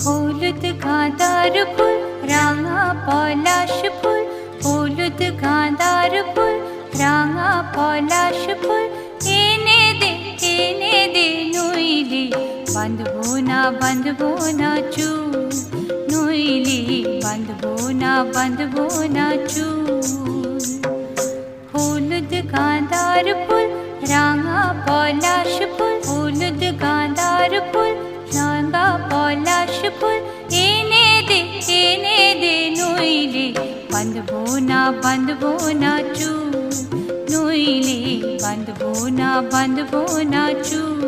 হলুদ গাঁদার ফুল রাঙা পলাশ ফুল, হলুদ গাঁদার ফুল রাঙা পলাশ ফুল, এনে দে নইলে বাঁধবো না চুল, নইলে বাঁধবো না চুল। হলুদ গাঁদার ফুল রাঙা পলাশ ফুল, হলুদ গাঁদার ফুল রাঙা পলাশ ফুল, এনে দে নইলে বাঁধবো না চুল, নইলে বাঁধবো না চুল।